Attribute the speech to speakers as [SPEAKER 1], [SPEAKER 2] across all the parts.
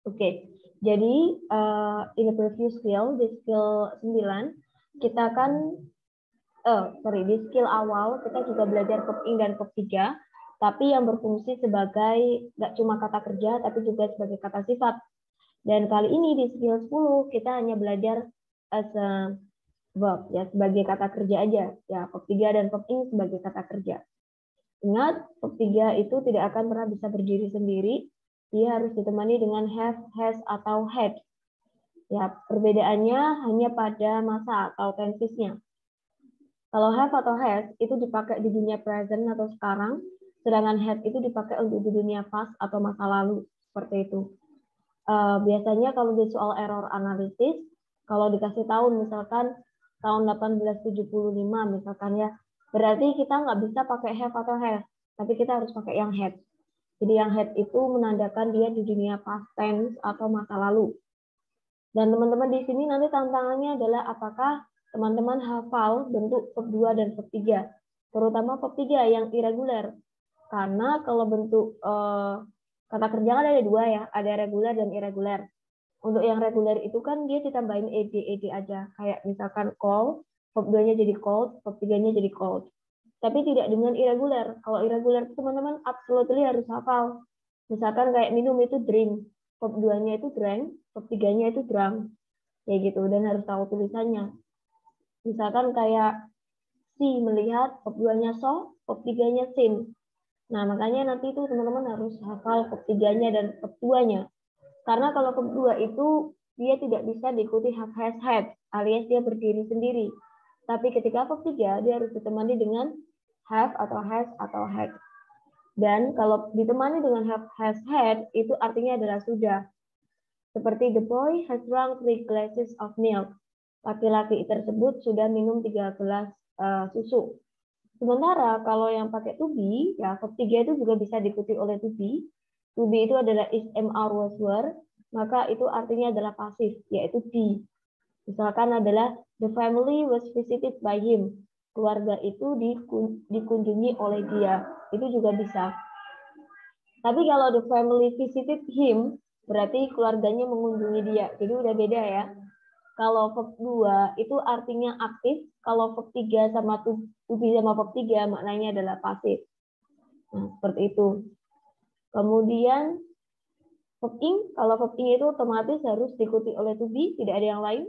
[SPEAKER 1] Oke, jadi in the previous skill, di skill 9, kita kan, di skill awal kita juga belajar verb ing dan verb 3, tapi yang berfungsi sebagai nggak cuma kata kerja, tapi juga sebagai kata sifat. Dan kali ini di skill 10, kita hanya belajar as a verb, ya, sebagai kata kerja aja. Ya, verb 3 dan verb ing sebagai kata kerja. Ingat, verb 3 itu tidak akan pernah bisa berdiri sendiri, dia harus ditemani dengan have, has, atau had. Ya, perbedaannya hanya pada masa atau tense-nya. Kalau have atau has itu dipakai di dunia present atau sekarang, sedangkan had itu dipakai untuk di dunia past atau masa lalu, seperti itu. Biasanya kalau di soal error analisis, kalau dikasih tahun misalkan tahun 1875 misalkan ya, berarti kita nggak bisa pakai have atau has, tapi kita harus pakai yang had. Jadi yang had itu menandakan dia di dunia past tense atau masa lalu. Dan teman-teman di sini nanti tantangannya adalah apakah teman-teman hafal bentuk verb 2 dan verb 3, terutama verb 3 yang irregular. Karena kalau bentuk kata kerja kan ada dua ya, ada regular dan irregular. Untuk yang reguler itu kan dia ditambahin ed aja, kayak misalkan call, verb 2-nya jadi called, verb 3-nya jadi called. Tapi tidak dengan irregular. Kalau irregular itu teman-teman absolutely harus hafal. Misalkan kayak minum itu drink, verb 2-nya itu drank, verb 3-nya itu drunk. Kayak gitu, dan harus tahu tulisannya. Misalkan kayak see, melihat, verb 2-nya saw, verb 3-nya seen. Nah, makanya nanti itu teman-teman harus hafal verb 3-nya dan verb 2-nya. Karena kalau verb 2 itu dia tidak bisa diikuti have, has, had, alias dia berdiri sendiri. Tapi ketika verb 3 dia harus ditemani dengan have atau has atau had. Dan kalau ditemani dengan have, has, had, itu artinya adalah sudah. Seperti the boy has drunk 3 glasses of milk. Laki-laki tersebut sudah minum 3 gelas susu. Sementara kalau yang pakai to be, ya verb 3 itu juga bisa diikuti oleh to be. To be itu adalah is, am, are, was, were, maka itu artinya adalah pasif, yaitu be. Misalkan adalah the family was visited by him. Keluarga itu dikunjungi oleh dia. Itu juga bisa. Tapi kalau the family visited him, berarti keluarganya mengunjungi dia. Jadi udah beda ya. Kalau verb 2 itu artinya aktif, kalau verb 3 sama to be sama verb 3 maknanya adalah pasif. Nah, seperti itu. Kemudian verb ing, kalau verb ing itu otomatis harus diikuti oleh to be, tidak ada yang lain.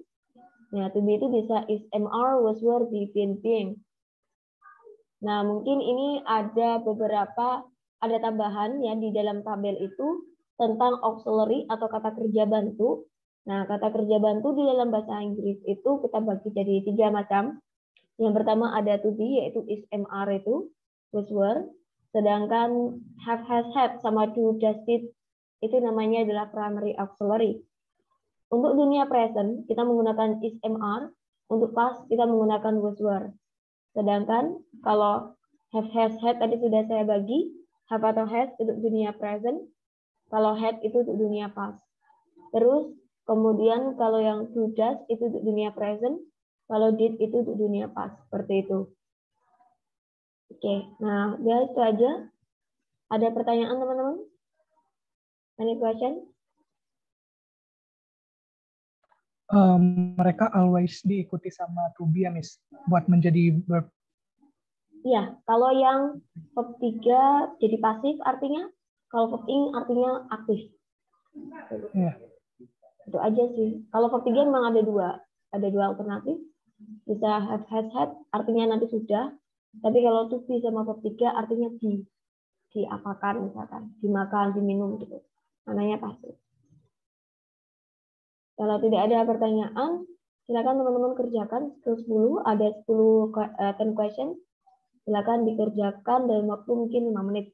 [SPEAKER 1] Nah, to be itu bisa is, am, are, was, were, be, been, being. Nah, mungkin ini ada beberapa, ada tambahan ya di dalam tabel itu tentang auxiliary atau kata kerja bantu. Nah, kata kerja bantu di dalam bahasa Inggris itu kita bagi jadi 3 macam. Yang pertama ada to be, yaitu is, am, are itu, was, were. Sedangkan have, has, had, sama do, does, did, itu namanya adalah primary auxiliary. Untuk dunia present, kita menggunakan is, am, are. Untuk past, kita menggunakan was, were. Sedangkan kalau have, has, had tadi sudah saya bagi, have atau has untuk dunia present, kalau had itu untuk dunia past. Terus kemudian kalau yang do, does itu untuk dunia present, kalau did itu untuk dunia past, seperti itu. Oke, nah ya itu aja. Ada pertanyaan teman-teman? Any question?
[SPEAKER 2] Mereka always diikuti sama to be ya, Miss, buat menjadi verb.
[SPEAKER 1] Iya, kalau yang verb 3 jadi pasif artinya, kalau verb ing artinya aktif.
[SPEAKER 2] Iya.
[SPEAKER 1] Itu aja sih. Kalau verb 3 memang ada dua alternatif. Bisa have, has, had, artinya nanti sudah. Tapi kalau to be sama verb 3 artinya diapakan misalkan, dimakan, diminum gitu. Namanya pasif. Kalau tidak ada pertanyaan, silakan teman-teman kerjakan skill 10, ada 10 question. Silakan dikerjakan dalam waktu mungkin 5 menit.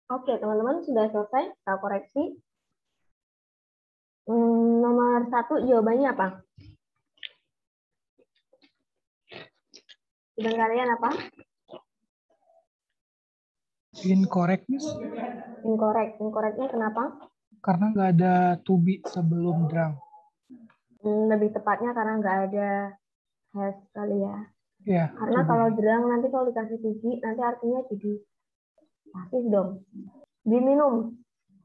[SPEAKER 1] Oke, teman-teman sudah selesai. Kita koreksi. Nomor 1 jawabannya apa? Jawaban kalian apa?
[SPEAKER 2] Incorrect, Miss.
[SPEAKER 1] Incorrect. Incorrectnya kenapa?
[SPEAKER 2] Karena nggak ada to be sebelum drunk.
[SPEAKER 1] Lebih tepatnya karena nggak ada has kali ya.
[SPEAKER 2] Ya,
[SPEAKER 1] Karena kalau drunk nanti kalau dikasih to be, nanti artinya jadi pasif dong. Diminum.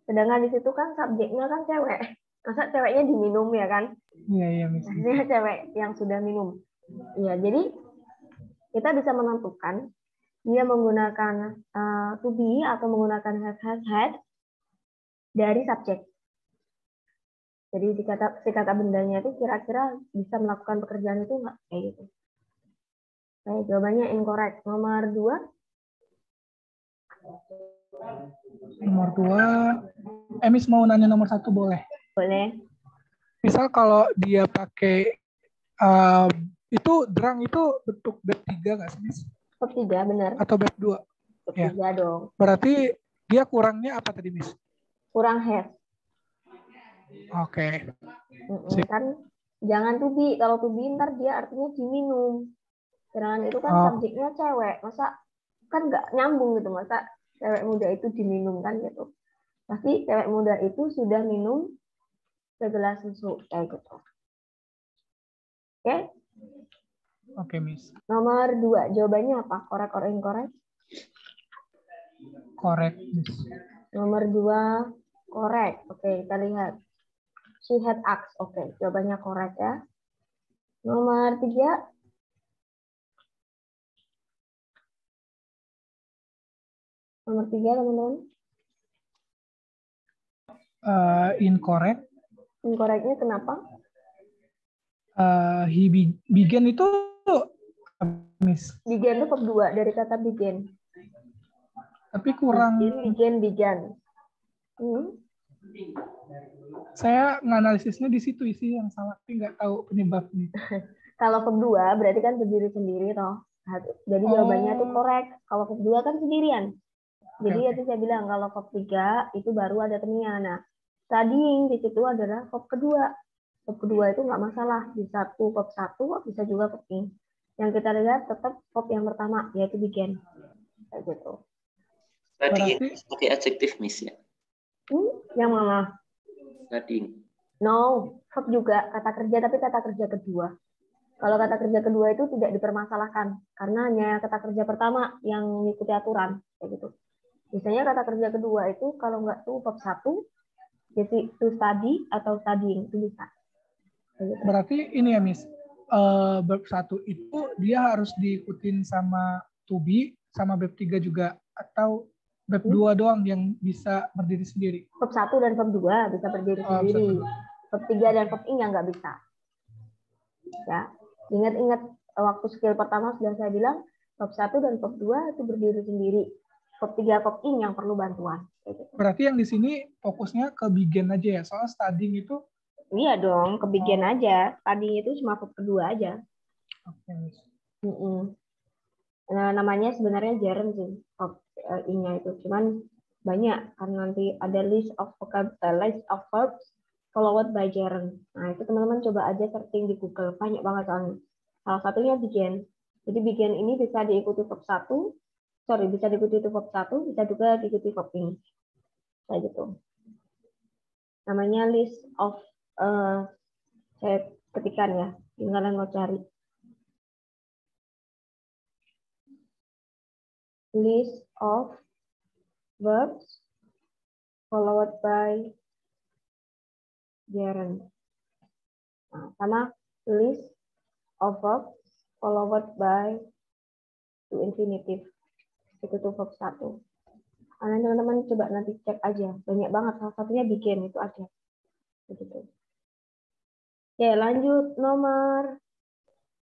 [SPEAKER 1] Sedangkan di situ kan subjeknya kan cewek. Masa ceweknya diminum ya kan?
[SPEAKER 2] Iya, Miss.
[SPEAKER 1] Maksudnya cewek yang sudah minum. Iya, jadi kita bisa menentukan dia menggunakan to be atau menggunakan has had dari subjek. Jadi si kata bendanya itu kira-kira bisa melakukan pekerjaan itu nggak? Kayak gitu. Baik, jawabannya incorrect. Nomor 2.
[SPEAKER 2] Nomor 2, Miss mau nanya nomor 1 boleh?
[SPEAKER 1] Boleh.
[SPEAKER 2] Misal kalau dia pakai itu drang itu bentuk bab 3 nggak sih, Miss?
[SPEAKER 1] Bab 3, benar.
[SPEAKER 2] Atau bab 2?
[SPEAKER 1] Bab 3 ya. Dong.
[SPEAKER 2] Berarti dia kurangnya apa tadi, Miss?
[SPEAKER 1] Kurang has.
[SPEAKER 2] Oke.
[SPEAKER 1] Kan jangan to be. Kalau to be ntar dia artinya diminum. Sedangkan itu kan subjeknya cewek. Masa kan nggak nyambung gitu. Masa cewek muda itu diminum kan gitu. Pasti cewek muda itu sudah minum segelas susu kayak gitu. Oke?
[SPEAKER 2] Oke, Miss.
[SPEAKER 1] Nomor 2, jawabannya apa? Correct or incorrect?
[SPEAKER 2] Correct, Miss.
[SPEAKER 1] Nomor 2, correct. Oke, kita lihat. She had asked. Oke, jawabannya correct ya. Nomor 3. Nomor 3, teman-teman.
[SPEAKER 2] Incorrect.
[SPEAKER 1] Incorrectnya kenapa?
[SPEAKER 2] He began itu, Miss.
[SPEAKER 1] Began itu verb 2 dari kata begin.
[SPEAKER 2] Tapi kurang.
[SPEAKER 1] Began.
[SPEAKER 2] Saya nganalisisnya di situ isi yang salah, tapi nggak tahu penyebabnya.
[SPEAKER 1] Kalau verb 2 berarti kan berdiri sendiri toh. Jadi jawabannya itu correct. Kalau verb 2 kan sendirian. Jadi itu saya bilang kalau verb 3 itu baru ada temennya. Nah, studying di situ adalah verb kedua. Verb kedua itu nggak masalah. Bisa verb 1, bisa juga verb ing. Yang kita lihat tetap verb yang pertama, yaitu begin. Kayak gitu.
[SPEAKER 3] Studying pakai adjektif, Miss ya?
[SPEAKER 1] Yang mana?
[SPEAKER 3] Studying.
[SPEAKER 1] No, verb juga kata kerja, tapi kata kerja kedua. Kalau kata kerja kedua itu tidak dipermasalahkan. Karena hanya kata kerja pertama yang mengikuti aturan. Kayak gitu. Biasanya kata kerja kedua itu kalau nggak tuh verb 1, jadi to study atau studying itu bisa. Gitu.
[SPEAKER 2] Berarti ini ya, Miss. Verb 1 itu dia harus diikutin sama to be, sama verb 3 juga, atau verb 2 doang yang bisa berdiri sendiri?
[SPEAKER 1] Verb 1 dan verb 2 bisa berdiri sendiri. Verb 3 dan verb ing yang nggak bisa. Ya, ingat-ingat waktu skill pertama sudah saya bilang verb 1 dan verb 2 itu berdiri sendiri. Verb 3 verb ing yang perlu bantuan.
[SPEAKER 2] Berarti yang di sini fokusnya ke begin aja ya, soal studying itu.
[SPEAKER 1] Iya dong, ke begin aja. Studying itu cuma verb kedua aja.
[SPEAKER 2] Oke.
[SPEAKER 1] Nah, namanya sebenarnya gerund sih, verb ing-nya itu. Cuman banyak karena nanti ada list of verbs followed by gerund. Nah, itu teman-teman coba aja searching di Google, banyak banget soalnya. Salah satunya begin. Jadi begin ini bisa diikuti verb 1, bisa diikuti verb 1, bisa juga diikuti verb ing. Kayak gitu. Namanya list of saya ketikkan ya, tinggalan mau cari. List of verbs followed by gerund. Nah, sama list of verbs followed by to infinitive. Itu tuh verb 1. Karena teman-teman coba nanti cek aja. Banyak banget, salah satunya bikin itu ada. Begitu. Oke, lanjut nomor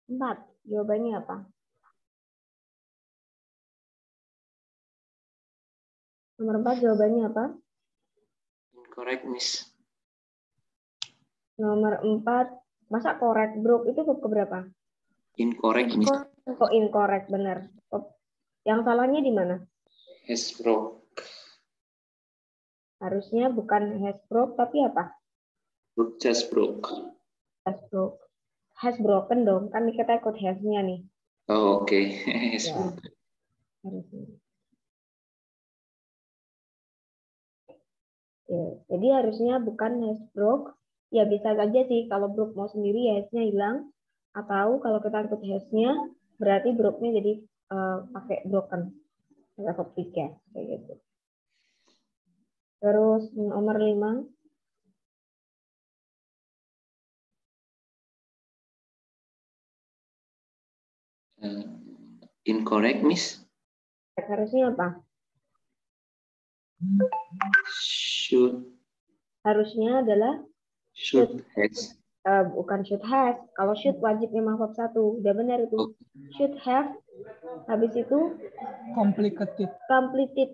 [SPEAKER 1] 4. Jawabannya apa? Nomor 4 jawabannya apa?
[SPEAKER 3] Incorrect, Miss.
[SPEAKER 1] Nomor 4. Masa correct, bro? Itu verb keberapa?
[SPEAKER 3] Incorrect, Miss.
[SPEAKER 1] Oh, incorrect, benar. Yang salahnya di mana?
[SPEAKER 3] Has broke.
[SPEAKER 1] Harusnya bukan has broke, tapi apa?
[SPEAKER 3] Just broke.
[SPEAKER 1] Has broke. Has broken dong, kan kita ikut has-nya nih.
[SPEAKER 3] Oh, oke. Has
[SPEAKER 1] Ya,
[SPEAKER 3] broken.
[SPEAKER 1] harusnya. Ya, jadi harusnya bukan has broke. Ya bisa saja sih kalau broke mau sendiri ya has-nya hilang. Atau kalau kita ikut has-nya berarti broke-nya jadi pakai broken. Verb 3 kayak gitu. Terus nomor 5.
[SPEAKER 3] Incorrect, Miss.
[SPEAKER 1] Harusnya apa?
[SPEAKER 3] Should
[SPEAKER 1] Harusnya adalah
[SPEAKER 3] has.
[SPEAKER 1] bukan should has. Kalau should wajib memang verb 1. Udah benar itu. Should have. Habis itu
[SPEAKER 2] Complicated.
[SPEAKER 1] completed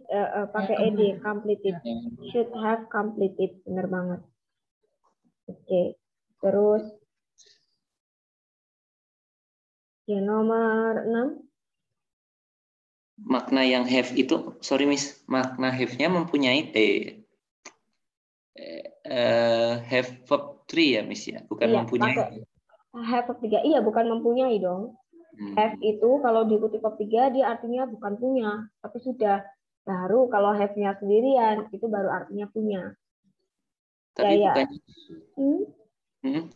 [SPEAKER 1] pakai ed, completed.
[SPEAKER 2] Ya.
[SPEAKER 1] Should have completed. Benar banget. Oke. Terus ya nomor 6.
[SPEAKER 3] Makna yang have itu, sorry Miss, makna have-nya mempunyai have verb 3 ya Miss ya, bukan
[SPEAKER 1] Iya,
[SPEAKER 3] mempunyai.
[SPEAKER 1] pakai have verb 3. Iya, bukan mempunyai dong. Have itu kalau diikuti verb 3 dia artinya bukan punya, tapi sudah. Baru kalau have-nya sendirian itu baru artinya punya.
[SPEAKER 3] Tapi
[SPEAKER 1] Ya.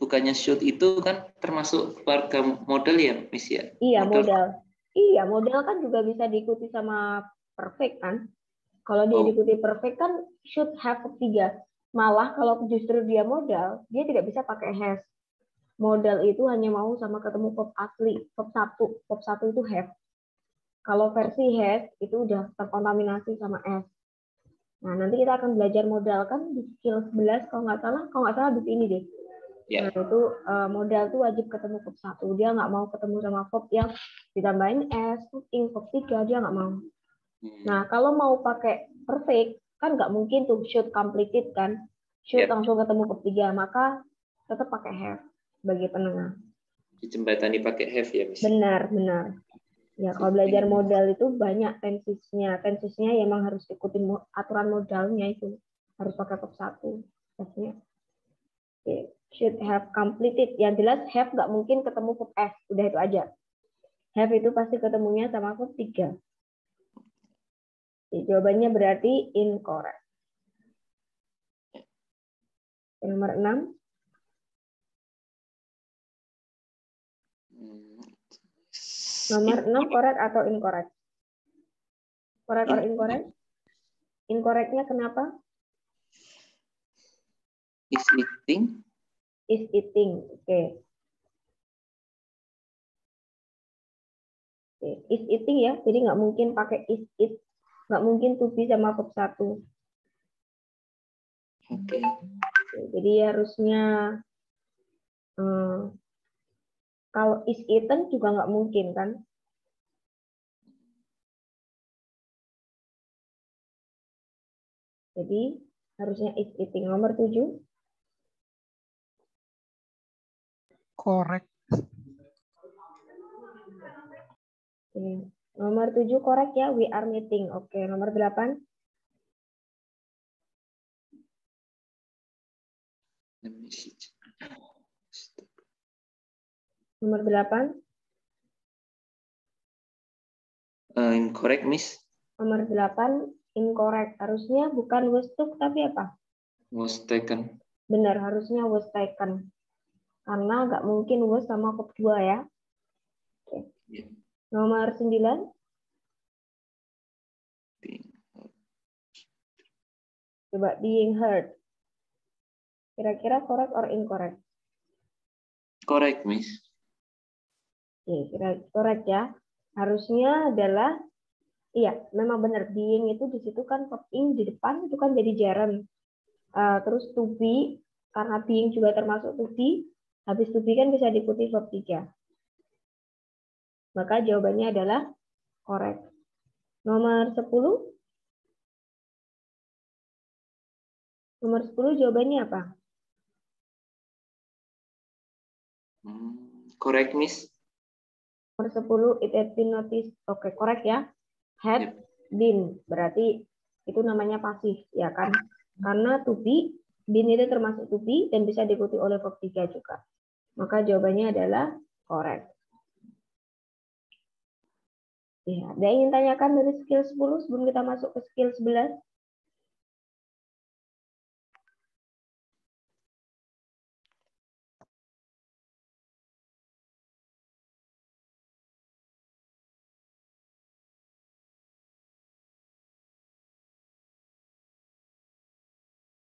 [SPEAKER 3] bukannya should itu kan termasuk keluarga model ya Miss ya?
[SPEAKER 1] Iya, modal. Iya, modal kan juga bisa diikuti sama perfect kan. Kalau dia diikuti perfect kan should have verb 3. Malah kalau justru dia modal, dia tidak bisa pakai has. Modal itu hanya mau sama ketemu verb asli, verb 1. Verb 1 itu have. Kalau versi has itu udah terkontaminasi sama s. Nah, nanti kita akan belajar modal kan di skill 11 kalau nggak salah di sini deh.
[SPEAKER 3] Ya.
[SPEAKER 1] Nah, itu modal tuh wajib ketemu verb 1. Dia nggak mau ketemu sama verb yang ditambahin s, verb 3, dia nggak mau. Nah, kalau mau pakai perfect, kan nggak mungkin tuh should completed kan. Should langsung ketemu verb 3, maka tetap pakai have sebagai penengah.
[SPEAKER 3] Dijembatani pakai have ya Miss?
[SPEAKER 1] Benar. Ya, kalau belajar modal itu banyak tensisnya. Tensisnya ya emang harus ikutin aturan modalnya itu. Harus pakai verb 1. Have-nya. Okay. Should have completed. Yang jelas have nggak mungkin ketemu verb s. Udah itu aja. Have itu pasti ketemunya sama verb 3. Jadi, jawabannya berarti incorrect. Nomor 6. Nomor 6 correct atau incorrect? Correct or incorrect? Incorrectnya kenapa?
[SPEAKER 3] Is eating.
[SPEAKER 1] Is eating. Oke. Is eating ya. Jadi nggak mungkin pakai is eat. Nggak mungkin to be sama verb 1.
[SPEAKER 3] Oke.
[SPEAKER 1] Jadi harusnya kalau is eaten juga nggak mungkin kan? Jadi harusnya is eating. Nomor 7.
[SPEAKER 2] Correct.
[SPEAKER 1] Oke. Nomor 7 correct ya. We are meeting. Oke. Nomor 8. Nomor 8.
[SPEAKER 3] Incorrect, Miss.
[SPEAKER 1] Nomor 8 incorrect. Harusnya bukan was took tapi apa?
[SPEAKER 3] Was taken.
[SPEAKER 1] Benar, harusnya was taken. Karena nggak mungkin was sama verb 2 ya. Oke.
[SPEAKER 3] Yeah.
[SPEAKER 1] Nomor 9. Coba being heard. Kira-kira correct or incorrect?
[SPEAKER 3] Correct, Miss.
[SPEAKER 1] Oke, kira correct ya. Harusnya adalah iya, memang benar. Being itu di situ kan verb ing di depan itu kan jadi gerund. Terus to be karena being juga termasuk to be. Habis to be kan bisa diikuti verb 3. Maka jawabannya adalah correct. Nomor 10. Nomor 10 jawabannya apa?
[SPEAKER 3] Correct, Miss.
[SPEAKER 1] Nomor 10, it had been noticed. Oke, correct ya. Had been, berarti itu namanya pasif, ya kan? Karena to be, been itu termasuk to be dan bisa diikuti oleh verb 3 juga. Maka jawabannya adalah correct. Ya, ada yang ingin tanyakan dari skill 10 sebelum kita masuk ke skill 11?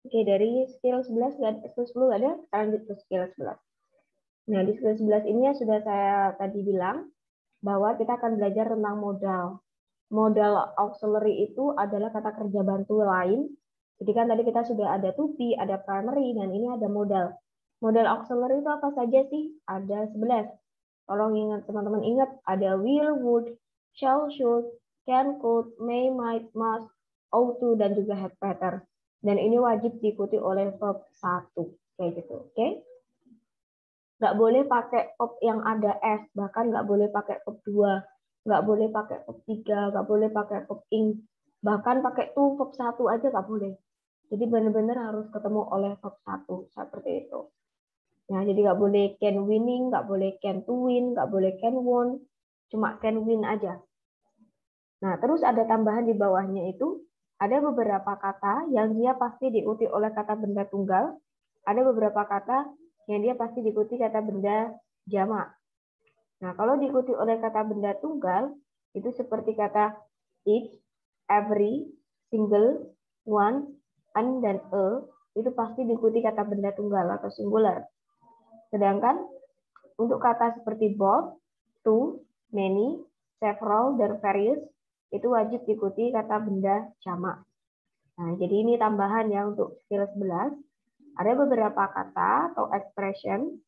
[SPEAKER 1] Oke, dari skill 11 skill 10 nggak ada, kita lanjut ke skill 11. Nah, di skill 11 ini ya sudah saya tadi bilang bahwa kita akan belajar tentang modal. Modal auxiliary itu adalah kata kerja bantu lain. Jadi kan tadi kita sudah ada to be, ada primary, dan ini ada modal. Modal auxiliary itu apa saja sih? Ada 11. Tolong ingat, teman-teman ingat, ada will, would, shall, should, can, could, may, might, must, ought to, dan juga had better. Dan ini wajib diikuti oleh verb 1. Kayak gitu, oke? Nggak boleh pakai verb yang ada s, bahkan nggak boleh pakai verb 2, nggak boleh pakai verb 3, nggak boleh pakai verb ing, bahkan pakai to verb 1 aja nggak boleh. Jadi benar-benar harus ketemu oleh verb 1, seperti itu. Nah, jadi nggak boleh can winning, nggak boleh can to win, nggak boleh can won, cuma can win aja. Nah, terus ada tambahan di bawahnya itu, ada beberapa kata yang dia pasti diikuti oleh kata benda tunggal, ada beberapa kata yang dia pasti diikuti kata benda jamak. Nah, kalau diikuti oleh kata benda tunggal, itu seperti kata each, every, single, one, and, dan a, itu pasti diikuti kata benda tunggal atau singular. Sedangkan untuk kata seperti both, two, many, several, dan various, itu wajib diikuti kata benda jamak. Nah, jadi ini tambahan ya untuk skill 11. Ada beberapa kata atau expression,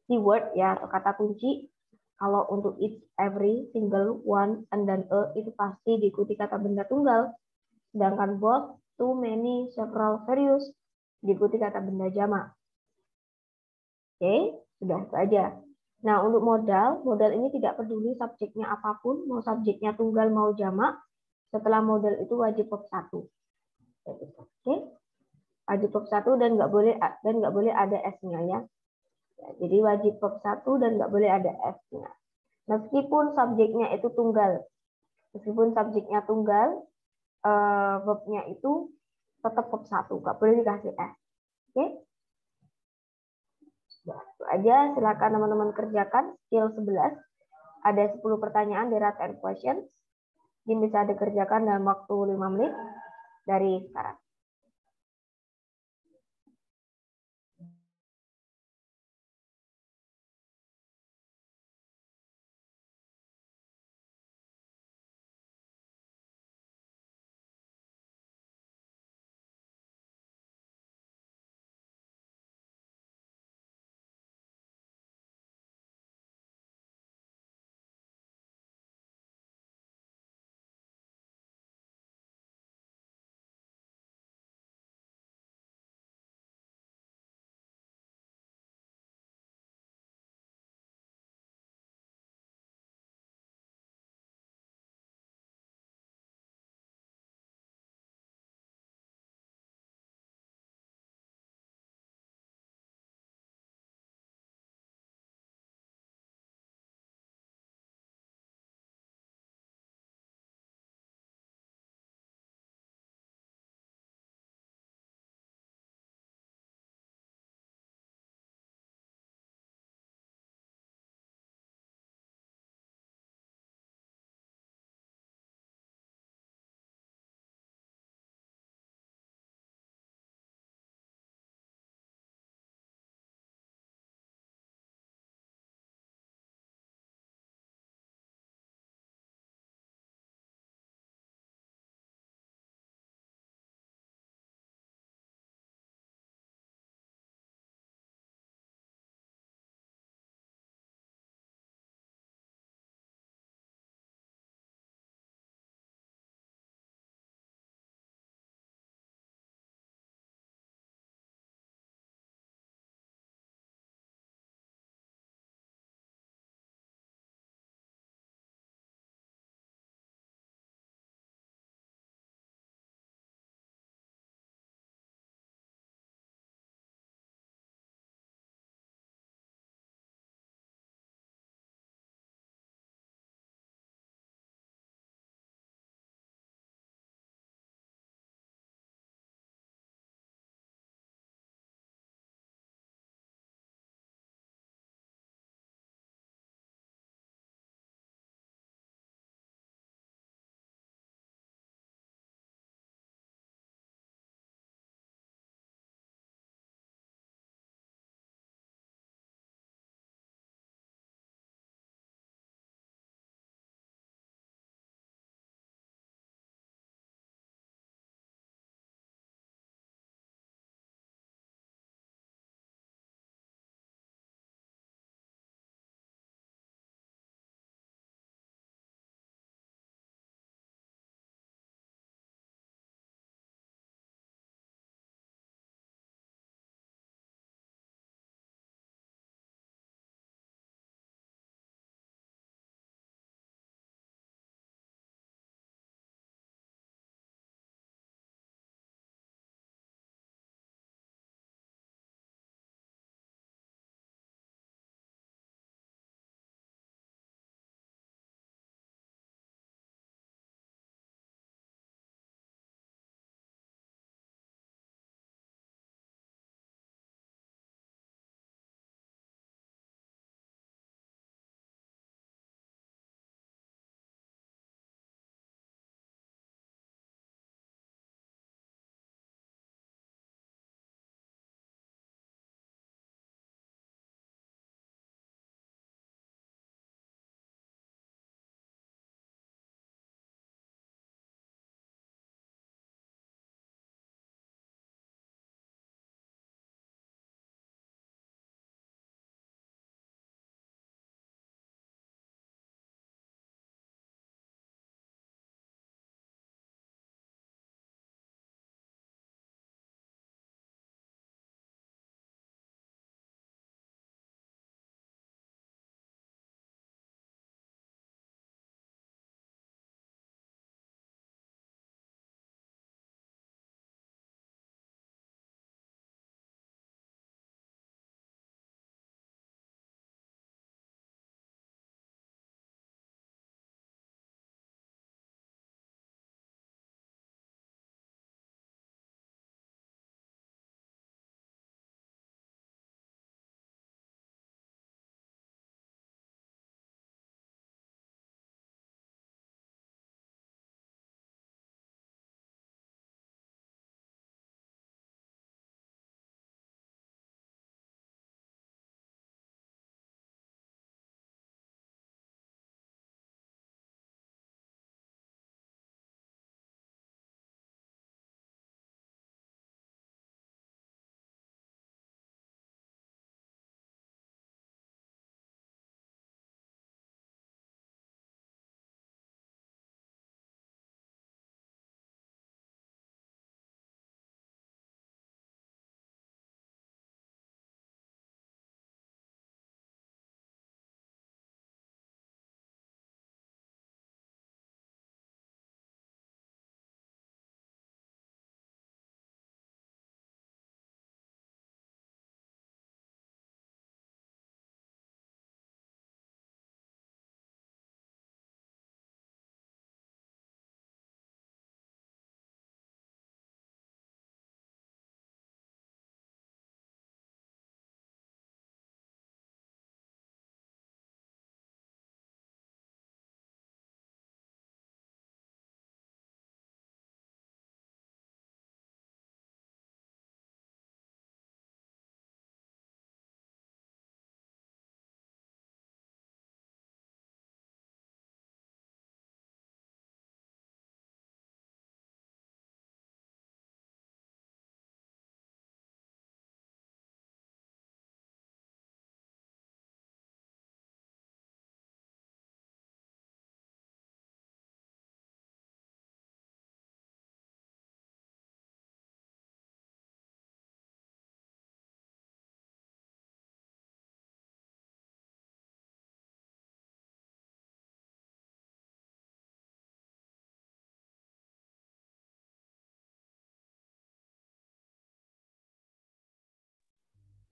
[SPEAKER 1] keyword ya atau kata kunci. Kalau untuk each, every, single, one, and then a itu pasti diikuti kata benda tunggal. Sedangkan both, too, many, several, various diikuti kata benda jamak. Oke, sudah itu aja. Nah, untuk modal ini tidak peduli subjeknya apapun, mau subjeknya tunggal mau jamak, setelah modal itu wajib verb 1. Oke. Wajib verb 1 dan nggak boleh ada s-nya ya. Jadi wajib verb 1 dan nggak boleh ada s-nya. Meskipun subjeknya itu tunggal. Meskipun subjeknya tunggal, verbnya itu tetap verb 1, nggak boleh dikasih s. Oke? Nah, itu aja, silakan teman-teman kerjakan skill 11. Ada 10 pertanyaan dari write and questions. Ini bisa dikerjakan dalam waktu 5 menit dari sekarang.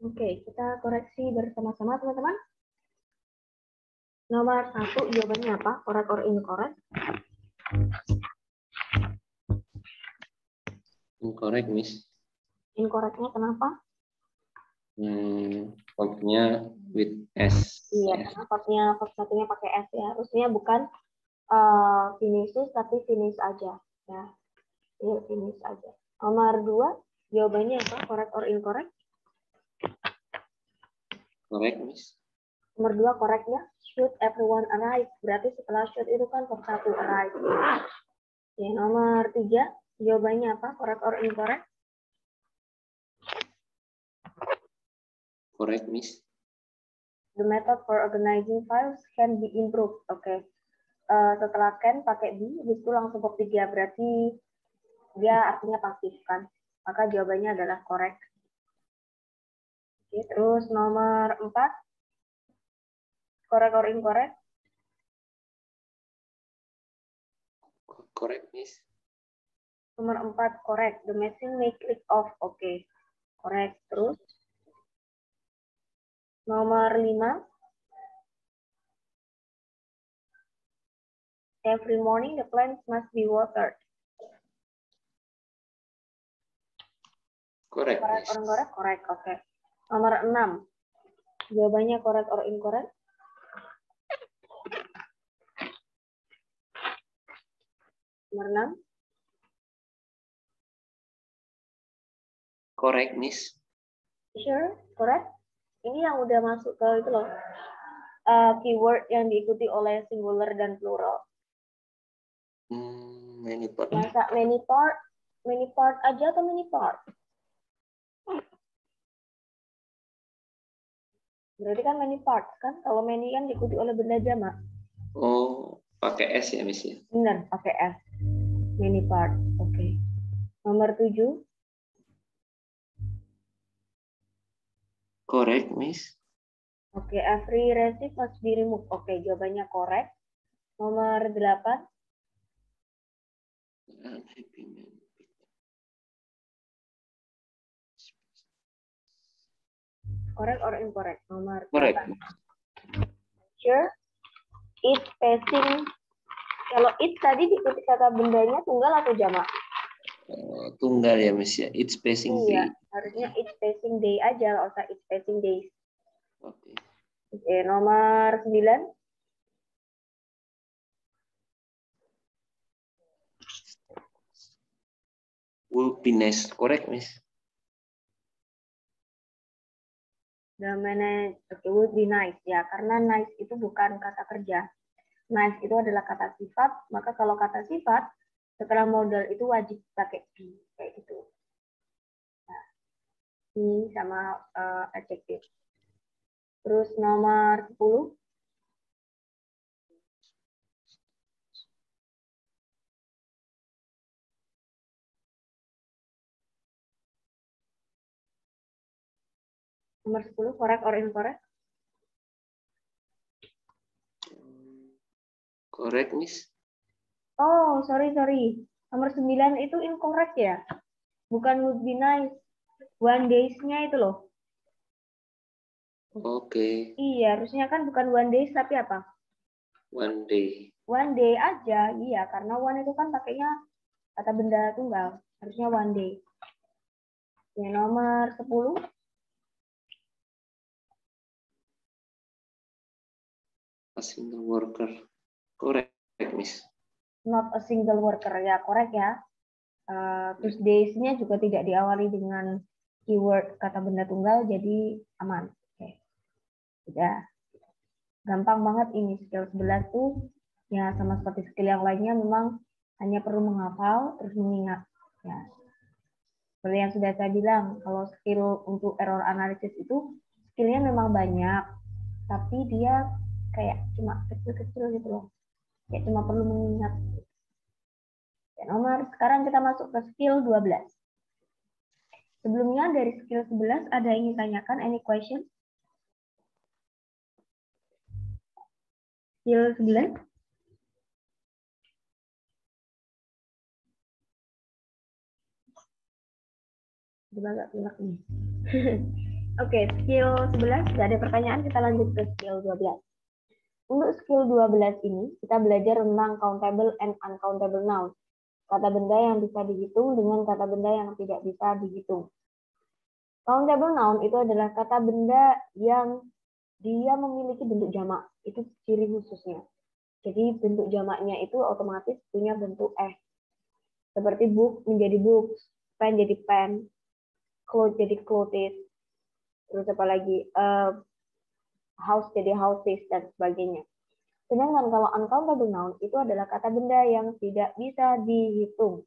[SPEAKER 1] Oke, kita koreksi bersama-sama teman-teman. Nomor 1 jawabannya apa? Correct or incorrect?
[SPEAKER 3] Incorrect, Miss.
[SPEAKER 1] Incorrectnya kenapa?
[SPEAKER 3] Verbnya with S.
[SPEAKER 1] Iya, karena verb satunya pakai S ya. Harusnya bukan finishes tapi finish aja. Ya, ini finish aja. Nomor 2 jawabannya apa? Correct or incorrect?
[SPEAKER 3] Correct, Miss.
[SPEAKER 1] Nomor 2 correctnya should everyone arrive. Berarti setelah should itu kan verb 1 arrive. Oke, nomor 3 jawabannya apa? Correct or incorrect?
[SPEAKER 3] Correct, Miss.
[SPEAKER 1] The method for organizing files can be improved. Oke. Setelah can pakai be, habis itu langsung verb 3. Berarti dia artinya pasif kan. Maka jawabannya adalah correct. Oke, terus nomor 4 correct or incorrect?
[SPEAKER 3] Correct, Miss.
[SPEAKER 1] Nomor 4 correct. The machine may click off. Oke. Correct. Terus nomor 5 every morning the plants must be watered.
[SPEAKER 3] Correct,
[SPEAKER 1] Correct
[SPEAKER 3] Miss.
[SPEAKER 1] or incorrect? Correct. Oke. Nomor 6 jawabannya correct or incorrect? Nomor 6
[SPEAKER 3] Correct, Miss.
[SPEAKER 1] sure, correct. Ini yang udah masuk ke itu loh. Keyword yang diikuti oleh singular dan plural.
[SPEAKER 3] Many part.
[SPEAKER 1] Masa many part aja atau many part? Berarti kan many parts kan? Kalau many kan diikuti oleh benda jamak.
[SPEAKER 3] Oh, pakai S ya, Miss ya?
[SPEAKER 1] Benar, pakai S. Many parts. Oke. Nomor 7.
[SPEAKER 3] Correct, Miss.
[SPEAKER 1] Oke, every receipt must be removed. Oke, jawabannya correct. Nomor 8.
[SPEAKER 3] Unhappy man.
[SPEAKER 1] Correct or incorrect? Nomor
[SPEAKER 3] Correct.
[SPEAKER 1] 8. Sure. It spacing. Kalau it tadi diikuti kata bendanya tunggal atau jamak?
[SPEAKER 3] Tunggal ya, Miss ya. It's spacing
[SPEAKER 1] Iya,
[SPEAKER 3] day.
[SPEAKER 1] harusnya it spacing day aja, nggak usah it spacing days.
[SPEAKER 3] Oke.
[SPEAKER 1] Oke, nomor 9.
[SPEAKER 3] Would be nice. Correct, Miss.
[SPEAKER 1] The manage, okay, would be nice ya, karena nice itu bukan kata kerja. Nice itu adalah kata sifat, maka kalau kata sifat setelah modal itu wajib pakai be kayak gitu. Nah, be sama adjective. Terus nomor 10. Nomor 10 correct or incorrect?
[SPEAKER 3] Correct, Miss.
[SPEAKER 1] Oh, sorry. Nomor 9 itu incorrect ya? Bukan would be nice. One days-nya itu loh.
[SPEAKER 3] Oke.
[SPEAKER 1] Iya, harusnya kan bukan one days tapi apa?
[SPEAKER 3] One day.
[SPEAKER 1] One day aja, iya. Karena one itu kan pakainya kata benda tunggal. Harusnya one day. Ya, nomor 10.
[SPEAKER 3] A single worker. Correct, Miss.
[SPEAKER 1] Not a single worker. Ya, correct ya. Terus days-nya juga tidak diawali dengan keyword kata benda tunggal, jadi aman. Oke. Udah. Gampang banget ini. Skill 11 tuh ya sama seperti skill yang lainnya memang hanya perlu menghafal terus mengingat. Ya. Seperti yang sudah saya bilang, kalau skill untuk error analysis itu skillnya memang banyak, tapi dia kayak cuma kecil-kecil gitu loh. Kayak cuma perlu mengingat. Ya, sekarang kita masuk ke skill 12. Sebelumnya dari skill 11 ada yang ingin tanyakan? Any question? Skill 11? Coba agak pilek nih. Oke, skill 11 nggak ada pertanyaan, kita lanjut ke skill 12. Untuk skill 12 ini, kita belajar tentang countable and uncountable noun. Kata benda yang bisa dihitung dengan kata benda yang tidak bisa dihitung. Countable noun itu adalah kata benda yang dia memiliki bentuk jamak. Itu ciri khususnya. Jadi bentuk jamaknya itu otomatis punya bentuk S. Seperti book menjadi books, pen jadi pen, clothes jadi clothes, terus apa lagi, house jadi houses, dan sebagainya. Sedangkan kalau uncountable noun itu adalah kata benda yang tidak bisa dihitung.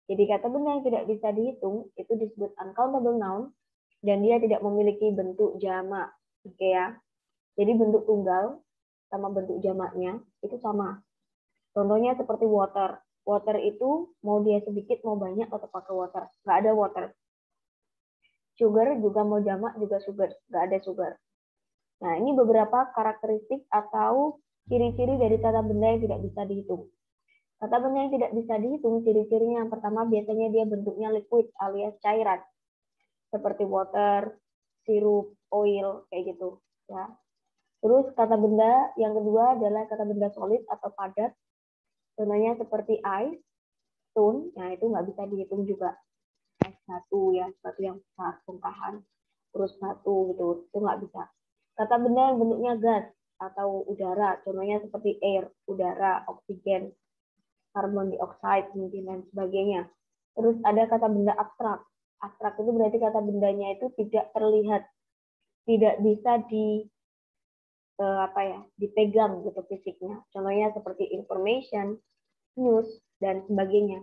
[SPEAKER 1] Jadi kata benda yang tidak bisa dihitung itu disebut uncountable noun dan dia tidak memiliki bentuk jamak. Oke ya. Jadi bentuk tunggal sama bentuk jamaknya itu sama. Contohnya seperti water. Water itu mau dia sedikit mau banyak tetap pakai water. Nggak ada water. Sugar juga mau jamak juga sugar. Nggak ada sugar. Nah, ini beberapa karakteristik atau ciri-ciri dari kata benda yang tidak bisa dihitung. Kata benda yang tidak bisa dihitung, ciri-cirinya yang pertama biasanya dia bentuknya liquid alias cairan. Seperti water, sirup, oil, kayak gitu. Ya. Terus kata benda yang kedua adalah kata benda solid atau padat. Contohnya seperti ice, stone, nah itu nggak bisa dihitung juga. Es batu ya, batu yang besar, bongkahan, terus batu gitu, itu nggak bisa. Kata benda yang bentuknya gas atau udara, contohnya seperti air, udara, oksigen, karbon dioksida, mungkin dan sebagainya. Terus ada kata benda abstrak. Abstrak itu berarti kata bendanya itu tidak terlihat, tidak bisa dipegang gitu fisiknya. Contohnya seperti information, news, dan sebagainya.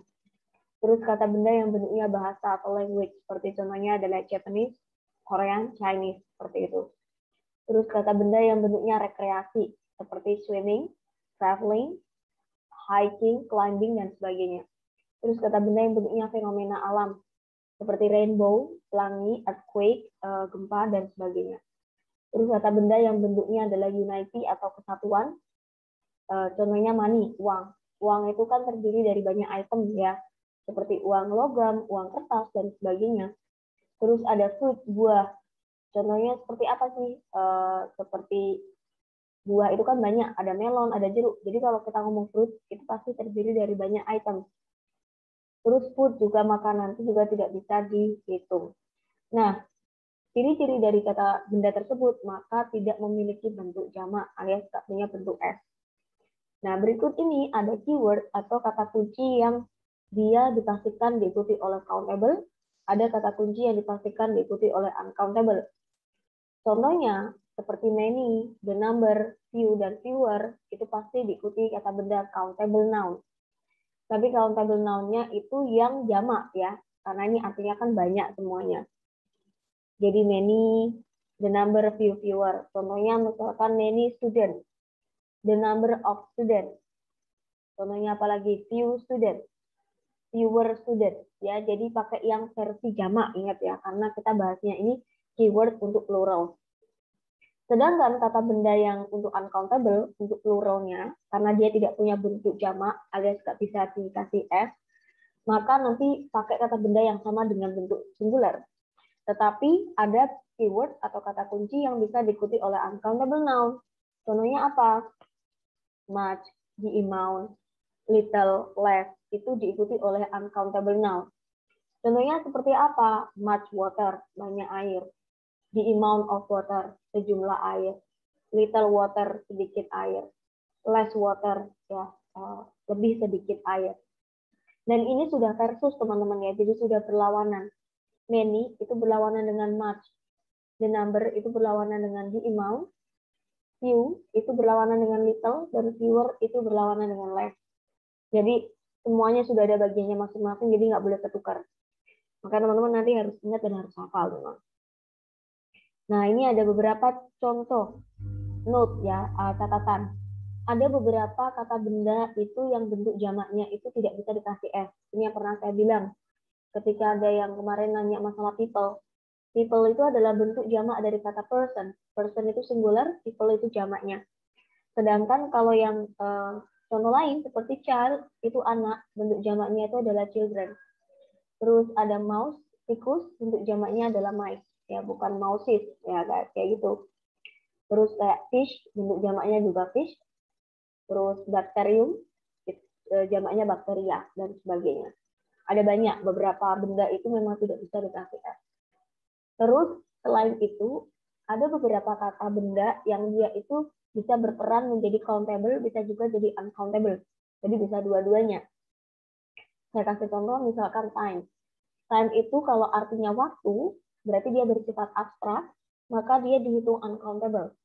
[SPEAKER 1] Terus kata benda yang bentuknya bahasa atau language, seperti contohnya adalah Japanese, Korean, Chinese, seperti itu. Terus kata benda yang bentuknya rekreasi, seperti swimming, traveling, hiking, climbing, dan sebagainya. Terus kata benda yang bentuknya fenomena alam, seperti rainbow, pelangi, earthquake, gempa, dan sebagainya. Terus kata benda yang bentuknya adalah unity atau kesatuan, contohnya money, uang. Uang itu kan terdiri dari banyak item ya, seperti uang logam, uang kertas, dan sebagainya. Terus ada fruit, buah. Contohnya seperti apa sih? Seperti buah itu kan banyak, ada melon, ada jeruk. Jadi kalau kita ngomong fruit, itu pasti terdiri dari banyak item. Terus food juga makanan, itu juga tidak bisa dihitung. Nah, ciri-ciri dari kata benda tersebut, maka tidak memiliki bentuk jamak alias tak punya bentuk S. Nah, berikut ini ada keyword atau kata kunci yang dia dipastikan diikuti oleh countable, ada kata kunci yang dipastikan diikuti oleh uncountable. Contohnya, seperti many, the number, few, dan fewer, itu pasti diikuti kata benda countable noun. Tapi countable noun-nya itu yang jamak ya, karena ini artinya kan banyak semuanya. Jadi many, the number, few, fewer. Contohnya misalkan many students, the number of students. Contohnya apalagi few students, fewer students. Ya, jadi pakai yang versi jamak, ingat ya, karena kita bahasnya ini keyword untuk plural. Sedangkan kata benda yang untuk uncountable, untuk pluralnya, karena dia tidak punya bentuk jamak alias nggak bisa dikasih S, maka nanti pakai kata benda yang sama dengan bentuk singular. Tetapi ada keyword atau kata kunci yang bisa diikuti oleh uncountable noun. Contohnya apa? Much, the amount, little, less, itu diikuti oleh uncountable noun. Contohnya seperti apa? Much water, banyak air. The amount of water, sejumlah air. Little water, sedikit air. Less water, ya, lebih sedikit air. Dan ini sudah versus teman-teman ya, jadi sudah berlawanan. Many itu berlawanan dengan much. The number itu berlawanan dengan the amount. Few itu berlawanan dengan little, dan fewer itu berlawanan dengan less. Jadi semuanya sudah ada bagiannya masing-masing, jadi nggak boleh ketukar. Maka teman-teman nanti harus ingat dan harus hafal teman. Nah, ini ada beberapa contoh note ya, catatan. Ada beberapa kata benda itu yang bentuk jamaknya itu tidak bisa dikasih S. Ini yang pernah saya bilang. Ketika ada yang kemarin nanya masalah people. People itu adalah bentuk jamak dari kata person. Person itu singular, people itu jamaknya. Sedangkan kalau yang contoh lain seperti child, itu anak, bentuk jamaknya itu adalah children. Terus ada mouse, tikus, bentuk jamaknya adalah mice. ya bukan mouses ya kayak gitu. Terus kayak fish, bentuk jamaknya juga fish. Terus bakterium, jamaknya bakteria dan sebagainya. Ada banyak, beberapa benda itu memang tidak bisa dikasih S. Terus selain itu ada beberapa kata benda yang dia itu bisa berperan menjadi countable, bisa juga jadi uncountable. Jadi bisa dua-duanya. Saya kasih contoh misalkan time. Time itu kalau artinya waktu, berarti dia bersifat abstrak, maka dia dihitung uncountable.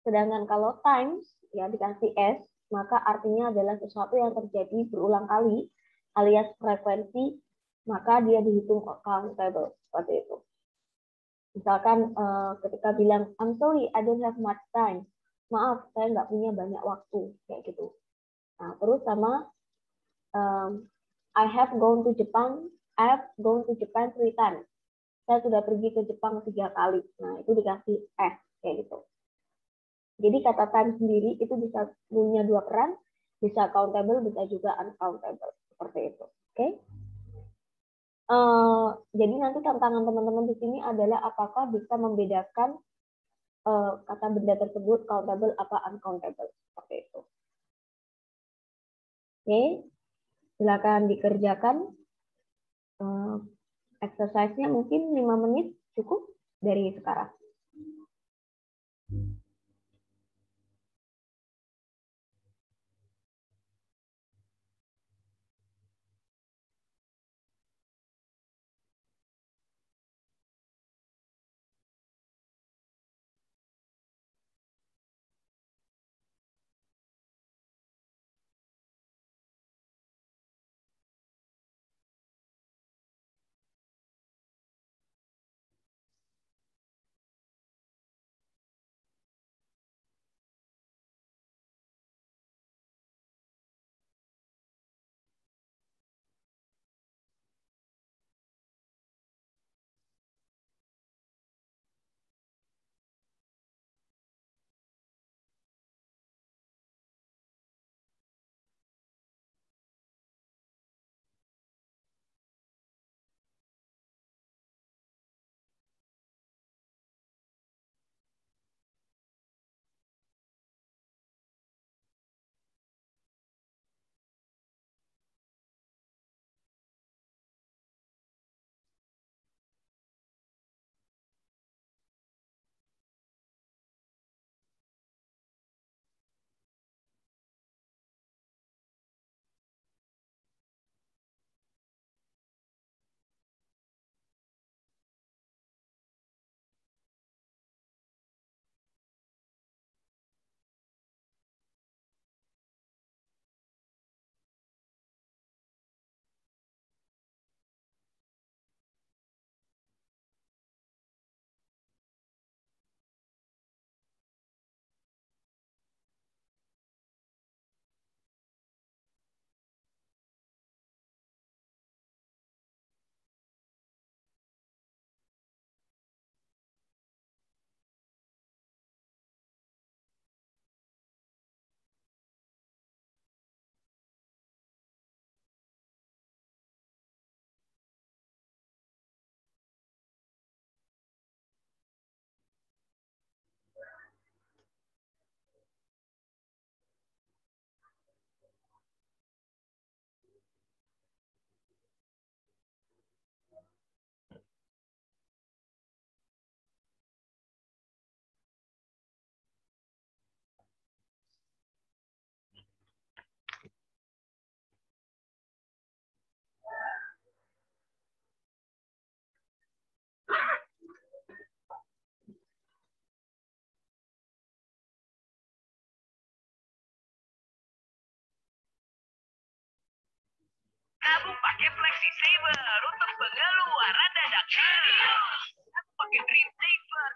[SPEAKER 1] Sedangkan kalau times ya dikasih S, maka artinya adalah sesuatu yang terjadi berulang kali alias frekuensi, maka dia dihitung countable seperti itu. Misalkan ketika bilang I'm sorry I don't have much time, maaf saya nggak punya banyak waktu kayak gitu. Nah terus sama I have gone to Japan 3 times. Saya sudah pergi ke Jepang 3 kali. Nah itu dikasih S kayak gitu. Jadi kata time sendiri itu bisa punya dua peran, bisa countable, bisa juga uncountable seperti itu. Oke? Jadi nanti tantangan teman-teman di sini adalah apakah bisa membedakan kata benda tersebut countable apa uncountable seperti itu. Oke, silakan dikerjakan. Exercise-nya mungkin 5 menit cukup dari sekarang.
[SPEAKER 4] Kamu pakai Flexi Saver untuk pengeluaran dadakan. Kamu pakai Dream Saver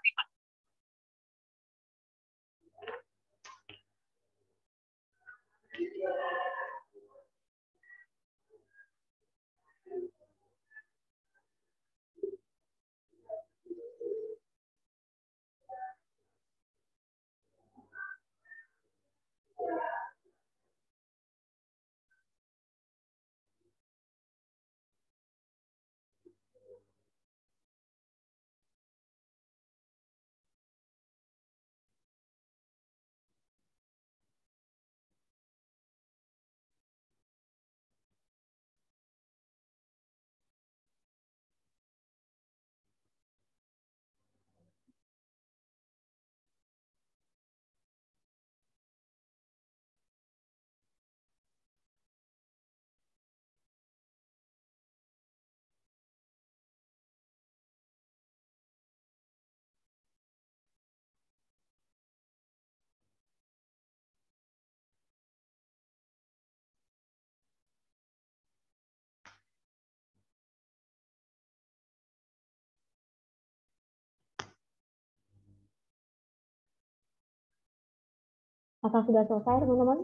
[SPEAKER 1] Apa sudah selesai, teman-teman?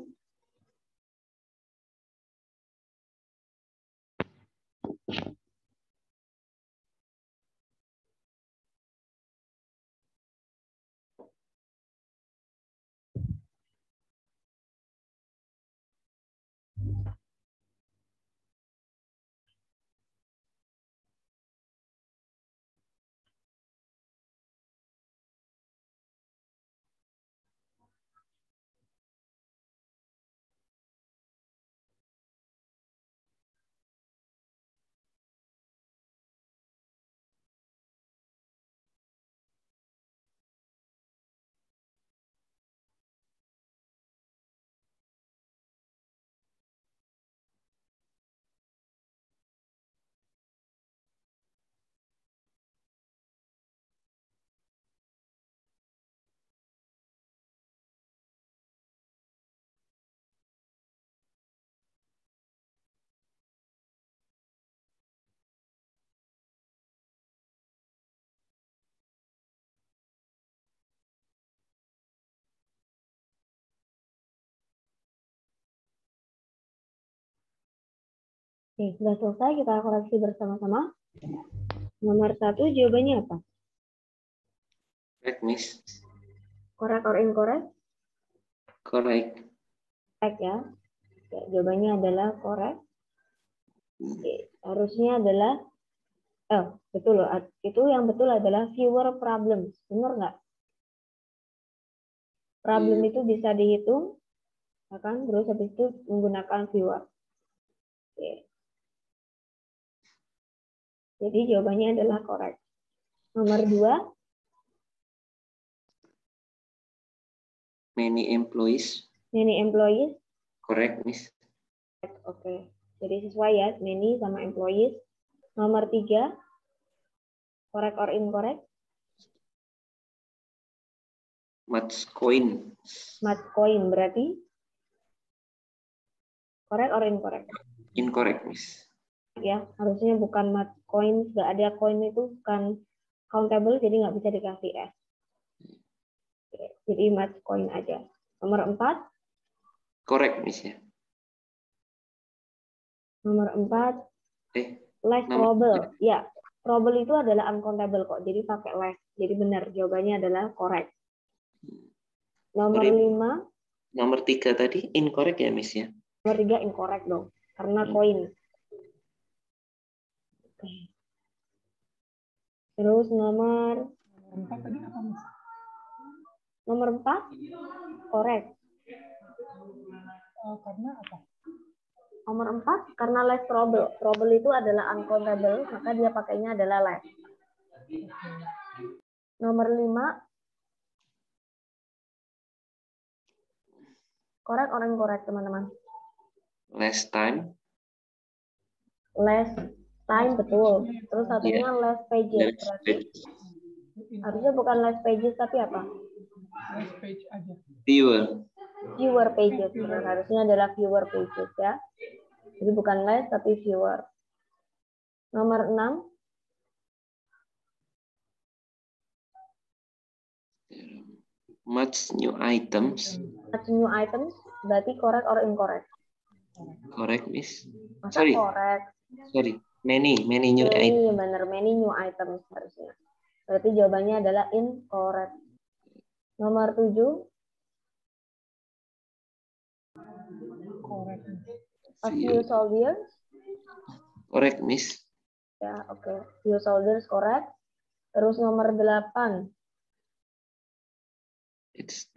[SPEAKER 1] Oke, sudah selesai, kita koreksi bersama-sama. Nomor 1, jawabannya apa?
[SPEAKER 3] Correct, Miss.
[SPEAKER 1] Correct or incorrect?
[SPEAKER 3] Correct.
[SPEAKER 1] Correct ya. Oke, jawabannya adalah correct. Oke, harusnya adalah, betul loh. Itu yang betul adalah fewer problems. Benar nggak? Problem itu bisa dihitung, ya kan? Terus habis itu menggunakan fewer. Oke. Jadi jawabannya adalah correct. Nomor 2,
[SPEAKER 3] Many employees.
[SPEAKER 1] many employees.
[SPEAKER 3] Correct, Miss.
[SPEAKER 1] Oke. Jadi sesuai ya, many sama employees. Nomor 3, correct or incorrect?
[SPEAKER 3] Much coin.
[SPEAKER 1] Much coin berarti correct or incorrect?
[SPEAKER 3] Incorrect, Miss.
[SPEAKER 1] Ya, harusnya bukan much coins, nggak ada coin itu bukan countable, jadi nggak bisa dikasih S. Oke, jadi much coin aja. Nomor 4,
[SPEAKER 3] Correct, Miss ya.
[SPEAKER 1] nomor 4, less
[SPEAKER 3] nomor
[SPEAKER 1] probable. Ya, probable itu adalah uncountable kok, jadi pakai less. Jadi benar, jawabannya adalah correct. Nomor
[SPEAKER 3] Sorry.
[SPEAKER 1] 5,
[SPEAKER 3] Nomor 3 tadi incorrect ya, Miss ya.
[SPEAKER 1] nomor 3 incorrect dong, karena coin. Oke. Terus nomor
[SPEAKER 2] 4 tadi apa, Mas?
[SPEAKER 1] nomor 4, correct.
[SPEAKER 2] Karena apa?
[SPEAKER 1] Nomor 4, karena less probable. Probable itu adalah uncountable, maka dia pakainya adalah less. Nomor 5, correct or incorrect, teman-teman?
[SPEAKER 3] Last time.
[SPEAKER 1] Less time, betul. Terus satunya less pages. Berarti harusnya bukan less pages, tapi apa?
[SPEAKER 2] Last page aja.
[SPEAKER 3] Fewer.
[SPEAKER 1] Fewer pages. Benar, harusnya adalah fewer pages ya. Jadi bukan less, tapi fewer. Nomor 6,
[SPEAKER 3] Much new items.
[SPEAKER 1] much new items, berarti correct or incorrect?
[SPEAKER 3] Correct, Miss.
[SPEAKER 1] Masa
[SPEAKER 3] Sorry.
[SPEAKER 1] correct?
[SPEAKER 3] Sorry. Many new items.
[SPEAKER 1] Benar, many new items harusnya. Berarti jawabannya adalah incorrect. Nomor 7,
[SPEAKER 2] Correct.
[SPEAKER 1] a few soldiers.
[SPEAKER 3] Correct, Miss.
[SPEAKER 1] Ya, oke. Few soldiers correct. Terus nomor 8,
[SPEAKER 3] It's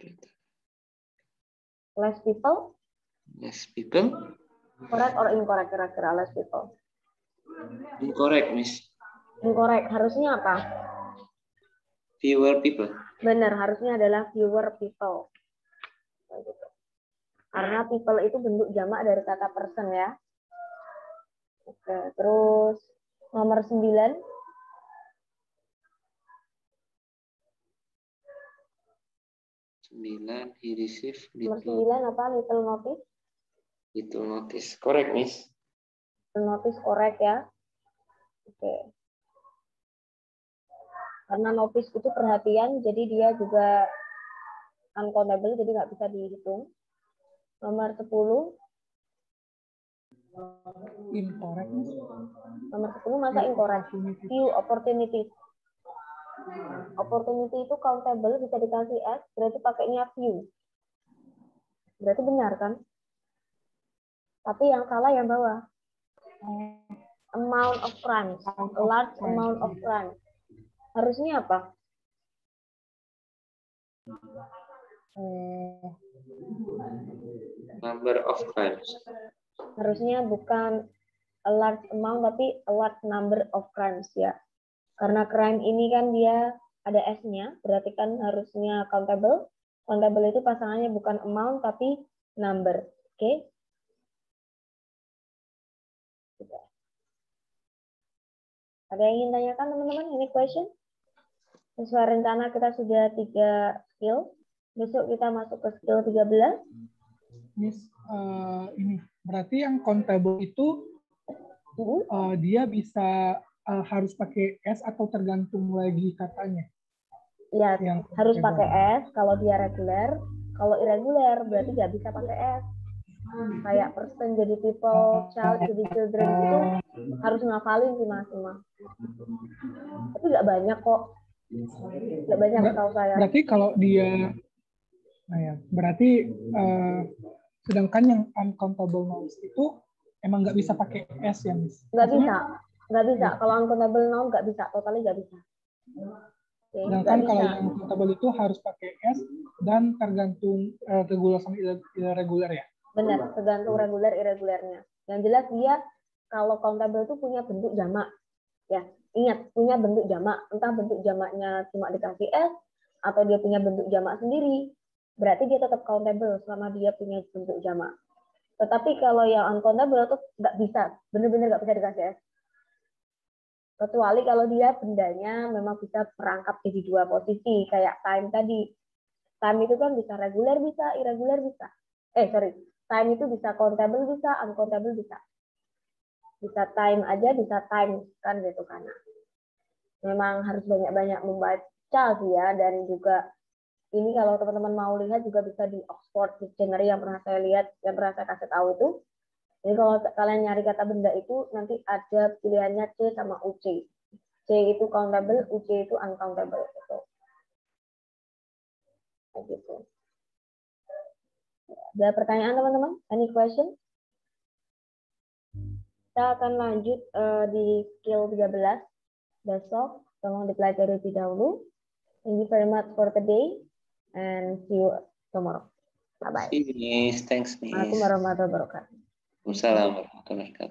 [SPEAKER 1] less people.
[SPEAKER 3] less people.
[SPEAKER 1] Correct or incorrect kira-kira less people?
[SPEAKER 3] Incorrect, Miss.
[SPEAKER 1] Incorrect. Harusnya apa?
[SPEAKER 3] Fewer people.
[SPEAKER 1] Benar, harusnya adalah fewer people. Karena people itu bentuk jamak dari kata person ya. Oke, terus nomor 9,
[SPEAKER 3] He received
[SPEAKER 1] nomor
[SPEAKER 3] little
[SPEAKER 1] 9 apa? Little notice.
[SPEAKER 3] notice. Correct, Miss.
[SPEAKER 1] Little notice correct ya. Oke. Karena notice itu perhatian, jadi dia juga uncountable, jadi nggak bisa dihitung. Nomor 10.
[SPEAKER 2] Incorrect.
[SPEAKER 1] Nomor 10 masa incorrect? Few opportunities. Opportunity itu countable, bisa dikasih S, berarti pakainya few. Berarti benar kan? Tapi yang salah yang bawah. Amount of crimes, a large amount of crimes. Harusnya apa?
[SPEAKER 3] Number of crimes.
[SPEAKER 1] Harusnya bukan a large amount, tapi a large number of crimes ya. Karena crime ini kan dia ada S-nya, berarti kan harusnya countable. Countable itu pasangannya bukan amount, tapi number. Oke? Ada yang ingin tanyakan teman-teman? Ini question? Sesuai rencana kita sudah 3 skill. Besok kita masuk ke skill 13.
[SPEAKER 2] Miss, ini berarti yang countable itu dia bisa harus pakai S atau tergantung lagi katanya?
[SPEAKER 1] Ya,
[SPEAKER 2] Yang
[SPEAKER 1] harus
[SPEAKER 2] countable.
[SPEAKER 1] pakai S kalau dia reguler. Kalau irregular berarti nggak bisa pakai S. Kayak person jadi people, child jadi children itu harus ngafalin sih mas Ima. Tapi nggak banyak kok. Nggak banyak tahu saya.
[SPEAKER 2] Berarti kalau dia, nah ya, berarti sedangkan yang uncountable nouns itu emang nggak bisa pakai S ya, Miss?
[SPEAKER 1] Nggak bisa. Kalau uncountable noun nggak bisa, totalnya nggak bisa. Oke,
[SPEAKER 2] Sedangkan
[SPEAKER 1] nggak
[SPEAKER 2] kalau
[SPEAKER 1] bisa.
[SPEAKER 2] yang countable itu harus pakai S dan tergantung regular sama irregular ya?
[SPEAKER 1] Benar, tergantung reguler irregulernya. Yang jelas dia kalau countable itu punya bentuk jamak. Ya, ingat punya bentuk jamak. Entah bentuk jamaknya cuma dikasih S atau dia punya bentuk jamak sendiri. Berarti dia tetap countable selama dia punya bentuk jamak. Tetapi kalau yang uncountable itu nggak bisa, benar-benar nggak bisa dikasih S. Kecuali kalau dia bendanya memang bisa merangkap jadi 2 posisi, kayak time tadi. Time itu kan bisa reguler bisa, irregular bisa. Time itu bisa countable bisa, uncountable bisa. Bisa time aja, bisa time kan gitu kan. Memang harus banyak-banyak membaca sih ya, dan juga ini kalau teman-teman mau lihat juga bisa di Oxford Dictionary yang pernah saya lihat, yang pernah saya kasih tahu itu. Jadi kalau kalian nyari kata benda itu nanti ada pilihannya C sama UC. C itu countable, UC itu uncountable gitu. Gitu. Ada pertanyaan teman-teman? Any question? Kita akan lanjut di skill 13 besok. Tolong dipelajari lebih dahulu. Thank you very much for today and see you tomorrow. Bye bye.
[SPEAKER 3] See you, Miss. Thanks, Miss.
[SPEAKER 1] Assalamualaikum warahmatullahi wabarakatuh.
[SPEAKER 3] Waalaikumsalam warahmatullahi wabarakatuh.